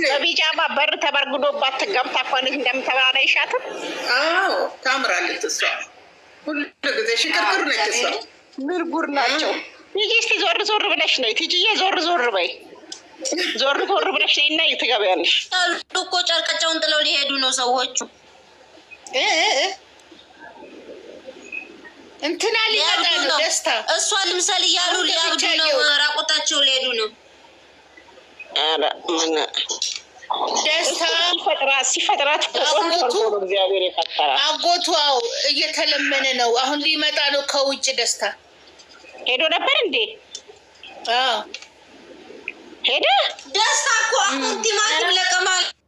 በቢጃማ በር ተበርግዶባት ገብታ እኮ እንደምትበላ አይሻትም? አዎ ታምራለች እሷ። ሁሉ ጊዜ ሽክርክር ነች እሷ። ምን ጉር ናቸው? ቲጂ እስኪ ዞር ዞር ብለሽ ነይ ቲጂዬ፣ ዞር ዞር በይ፣ ዞር ዞር ብለሽ ነይና ትገቢያለሽ። እኮ ጨርቃቸውን ጥለው ሊሄዱ ነው ሰዎቹ። እንትና ሊመጣ ነው ደስታ። እሷ ልምሰል እያሉ ሊያብዱ ነው፣ ራቁታቸው ሊሄዱ ነው። ኧረ ምን ደስታ ሲፈጥራት እግዚአብሔር የፈጠራት አጎቷ እየተለመነ ነው። አሁን ሊመጣ ነው ከውጭ። ደስታ ሄዶ ነበር እንዴ? ሄደ። ደስታ እኮ አሁን ቲማቲም ለቀማ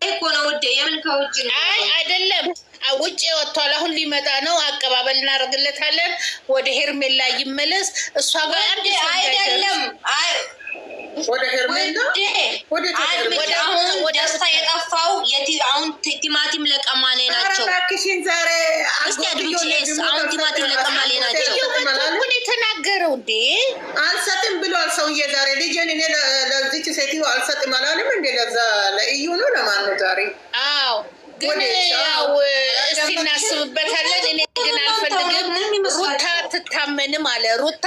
እኮ ነው ውዴ። የምን ከውጭ ነው? አይ አይደለም፣ ውጭ ወጥቷል። አሁን ሊመጣ ነው። አቀባበል እናደርግለታለን። ወደ ሄርሜላ ይመለስ። እሷ ጋር አይደለም። አይ ወደ ሄርሜላ ወደ ደስታ የጠፋው አሁን ቲማቲም ለቀማ ላይ ናቸው። እባክሽን ዛሬ እስቲ አድምጪ። አሁን ቲማቲም ለቀማ ላይ ናቸው። ምን የተናገረው እንዴ? አልሰጥም ብሏል ሰውዬ ዛሬ። ልጄን እኔ ለዚች ሴትዮ አልሰጥም አላለም እንዴ? ለዛ ለእዩ ነው ለማን ነው ዛሬ? አዎ ግን ያው እስቲ እናስብበታለን። እኔ ግን አልፈልግም። ሩታ አትታመንም አለ። ሩታ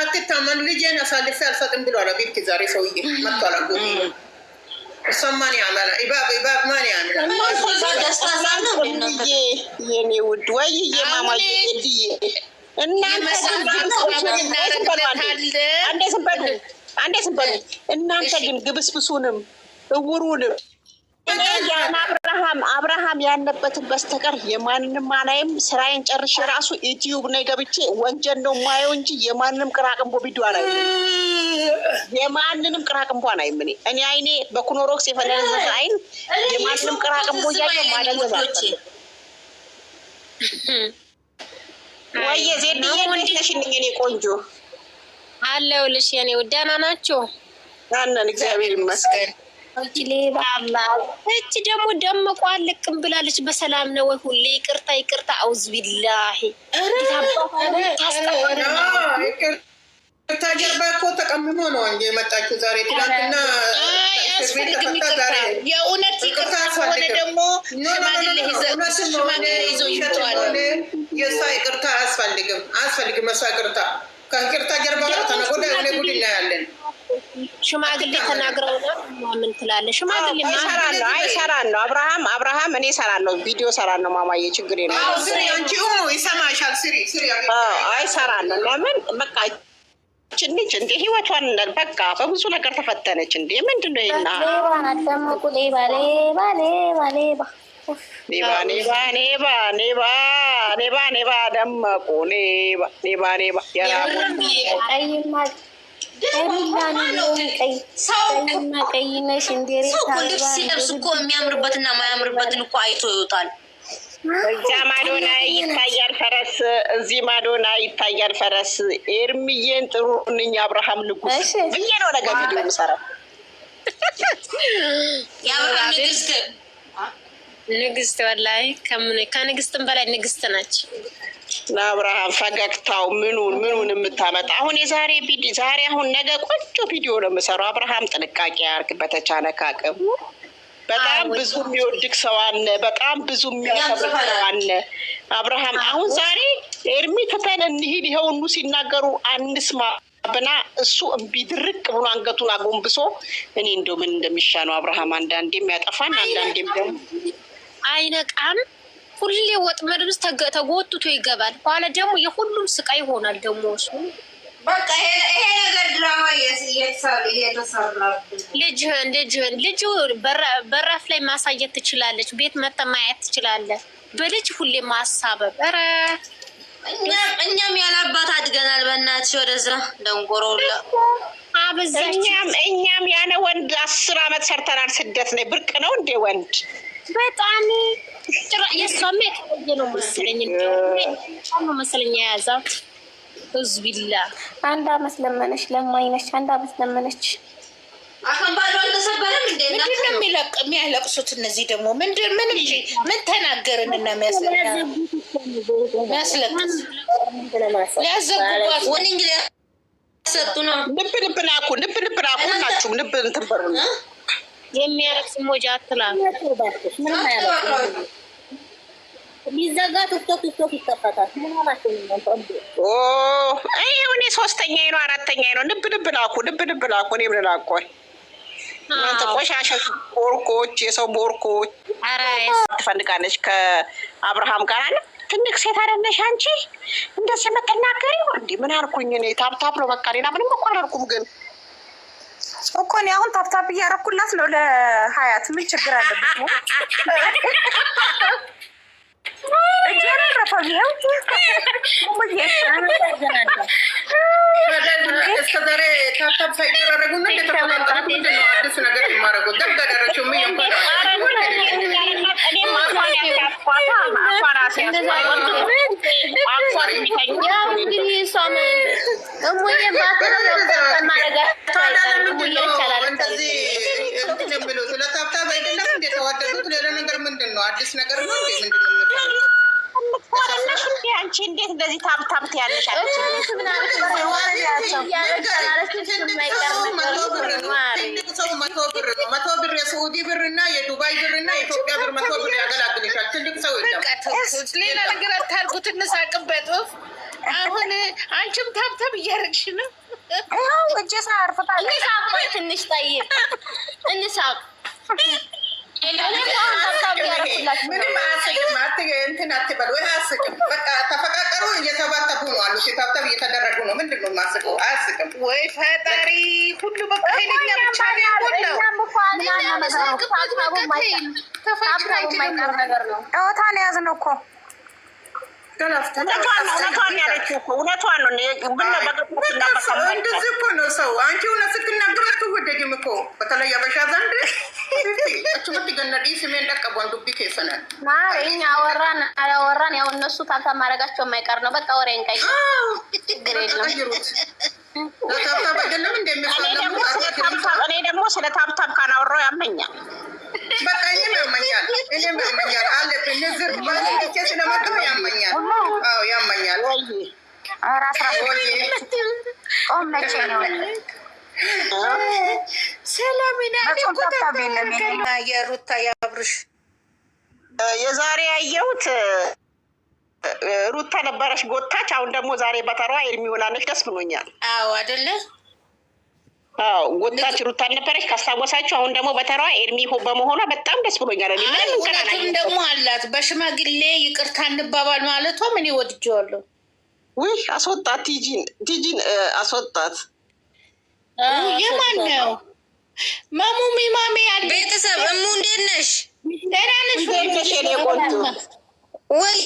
አትታመን ልጄን አሳልፌ አልሰጥም ብሏል። ቤት ዛሬ ሰውዬ መጥቷል። አጎቴ እሷም ማን ያመላ ኢባብ ማን ያመላ የኔ ውድ ወይዬ ማማዬ እናንተ ግን ግብስብሱንም እውሩንም አብርሃም ያለበትን በስተቀር የማንንም አላይም። ስራዬን ጨርሼ ራሱ ዩቲዩብ ላይ ገብቼ ወንጀል ነው ማየው እንጂ የማንንም ቅራቅንቦ ቪዲዮ አላይም። የማንንም ቅራቅንቦ አላይም። እኔ አይኔ በኩኖሮክስ የፈለዘዘ አይን የማንንም ቅራቅንቦ እያየሁ ማለዘዝ አልፈልግም። ወይዬ ዜድዬ እንዴት ነሽ? እኔ ቆንጆ አለሁልሽ የኔ ውድ። ደህና ናችሁ? አለን እግዚአብሔር ይመስገን። እቺ ደግሞ ደምቋ ልቅም ብላለች። በሰላም ነው ወይ? ሁሌ ይቅርታ ይቅርታ። አውዝ ቢላሂ ጀርባ እኮ ተቀምሞ ነው እንጂ የመጣችው ዛሬ። ትናንትና አያስፈልግም ይቅርታ። የእውነት ይቅርታ ከሆነ ደግሞ ሽማግሌ ይዞ ይመጣዋል። የእሷ ይቅርታ አያስፈልግም። እሷ ይቅርታ ከይቅርታ ጀርባ ተነጎዳ የሆነ ጉድ እናያለን። ሽማግሌ ተናግረው ምን ትላለህ? ሽማግሌ አይሰራለሁ። አብርሃም እኔ እሰራለሁ፣ ቪዲዮ እሰራለሁ። ማማዬ ችግር የለም። አንቺ ይሰማሻል። ስሪ አይሰራለሁ። ለምን በቃ ችንች እንደ ህይወቷን በቃ በብዙ ነገር ተፈተነች። እንደ ምንድን ነው ይና ኔባ ደመቁ ኔባ ልብስ ሲለብስ እኮ የሚያምርበትና ማያምርበትን እኮ አይቶ ይወጣል። እዛ ማዶና ይታያል ፈረስ፣ እዚህ ማዶና ይታያል ፈረስ። ኤርሚዬን ጥሩንኝ አብርሃም ንጉስ ብዬ ነው ነገር ቪዲዮ የምሰራው። የአብርሃም ንግስት ወላሂ ከንግስትም በላይ ንግስት ናች። ለአብርሃም ፈገግታው ምኑን የምታመጣ አሁን የዛሬ አሁን ነገ ቆንጆ ቪዲዮ ነው የምሰራው። አብርሃም ጥንቃቄ ያርግ በተቻለ ካቅም። በጣም ብዙ የሚወድቅ ሰው አለ፣ በጣም ብዙ የሚያከብር ሰው አለ። አብርሃም አሁን ዛሬ ኤርሚ ትተን እንሂድ ይኸውኑ ሲናገሩ አንስማ ብና እሱ እምቢ ድርቅ ብሎ አንገቱን አጎንብሶ እኔ እንደው ምን እንደሚሻለው አብርሃም አንዳንዴም ያጠፋን አንዳንዴም ደግሞ አይነቃም። ሁሌ ወጥመድ ውስጥ ተጎትቶ ይገባል። በኋላ ደግሞ የሁሉም ስቃይ ይሆናል። ደግሞ እሱ በቃ ይሄ ነገር ድራማ እየተሰራብን ልጁ በራፍ ላይ ማሳየት ትችላለች። ቤት መተ ማየት ትችላለህ። በልጅ ሁሌ ማሳበብ። ኧረ እኛም ያላባት አድገናል። በእናትሽ ወደዛ ደንጎሮላ እኛም ያለ ወንድ 10 አመት ሰርተናል። ስደት ላይ ብርቅ ነው እንዴ ወንድ? በጣም የሷማ የተለየ ነው መሰለኝ የያዛት ህዝቢላ። አንድ አመት ለመነች፣ ለማይነች 1 አመት ለመነች። አከምባዶ አልተሰበረም እንዴ? ምንድን ነው የሚያለቅሱት እነዚህ ደግሞ? ምን ተናገርን እና የሚያስለቅስ ሊያዘጉባት እየሰጡ ነው። ልብ ላኩ ናችሁ ልብ እንትን በሩ የሚያረክስ ሞጃ አትላም። ቢዘጋ ቲክቶክ ይከፈታል። ምን ሆናችሁ ነው? ይኸው እኔ ሶስተኛዬ ነው አራተኛዬ ነው። ልብ ላኩ እኔ ምን ላኳል? እናንተ ቆሻሻ ቦርኮች፣ የሰው ቦርኮች። ኧረ ትፈልጋለች ከአብርሃም ጋር አለ። ትልቅ ሴት አይደለሽ አንቺ እንደዚህ የምትናገሪው? እንዲህ ምን አልኩኝ እኔ? ታብታብ ነው በቃ፣ ሌላ ምንም እኮ አላልኩም። ግን እኮ እኔ አሁን ታብታብ እያደረኩላት ነው ለሀያት። ምን ችግር አለበት? እስከዛሬ ታብታብ ሳይደራረጉ ነው እንደተፈቃቀሩ ምንድነው አዲስ ነገር የማደርገው? ደጋዳረችው ምን ይባላል? ስለ ታብታብ አይደለም እንደተዋደዱት ሌላ ነገር ምንድን ነው? አዲስ ነገር ነው እንዴ? ምንድን ነው የሚባለው? አንቺ እንዴት እንደዚህ ታብታብ ትያለሽ? መቶ ብር የሳዑዲ ብር እና የዱባይ ብር እና የኢትዮጵያ ብር 100 ብር ያገላግልሻል። ትልቅ ሰው ሌላ ነገር አታርጉት፣ እንሳቅበት። አሁን አንቺም ታብታብ እያደረግሽ ነው። እጄ ሳያርፍታ ትንሽ ጠይቅ እንሳቅ። ምንም አያስቅም። እንትን አትበል ወይ አያስቅም። በቃ ተፈቃቀሩ እየተባተቡ ነው አሉ። ታብታብ እየተደረጉ ነው። ምንድን ነው የማስቀው? አያስቅም ወይ ፈጣሪ። ሁሉ በቃ ኃይለኛ ብቻ ነው ያለው። እወታን ያዝ ነው እኮ እውነቷን ነው። እንደዚህ እኮ ነው ሰው። አንቺ እውነት ስትናገር አትወደጅም እኮ በተለይ አበሻ ዘንድ ገነዲ ስሜን ደቀቧን ዱቢ ከሰናል እኛ አወራን አላወራን ያው እነሱ ታብታብ ማድረጋቸው የማይቀር ነው። በቃ ወሬን ቀይ ችግር የለም። ታብታብ አይደለም እንደሚፈለጉ እኔ ደግሞ ስለ ታብታብ ካናወራው ያመኛል። በቃ እኔም ያመኛል አለብኝ። ንዝር ባለቼ ስለመጣሁ ያመኛል። አዎ ያመኛል። መቼ ነው የሩታ ያብርሽ የዛሬ ያየሁት ሩታ ነበረች ጎታች። አሁን ደግሞ ዛሬ በተሯ ኤርሚ ሆናለች። ደስ ብሎኛል። አዎ አይደለ? አዎ ጎታች ሩታ ነበረች ካስታወሳችሁ። አሁን ደግሞ በተሯ ኤርሚ በመሆኗ በጣም ደስ ብሎኛል። እውነትም ደግሞ አላት። በሽማግሌ ይቅርታ እንባባል ማለቷ ምን ወድጄዋለሁ። ውይ አስወጣት፣ ቲጂን አስወጣት። የማን ነው? ማሙሚ ማሜ ያለ ቤተሰብ እሙ እንዴት ነሽ? ደህና ነሽ ወይ?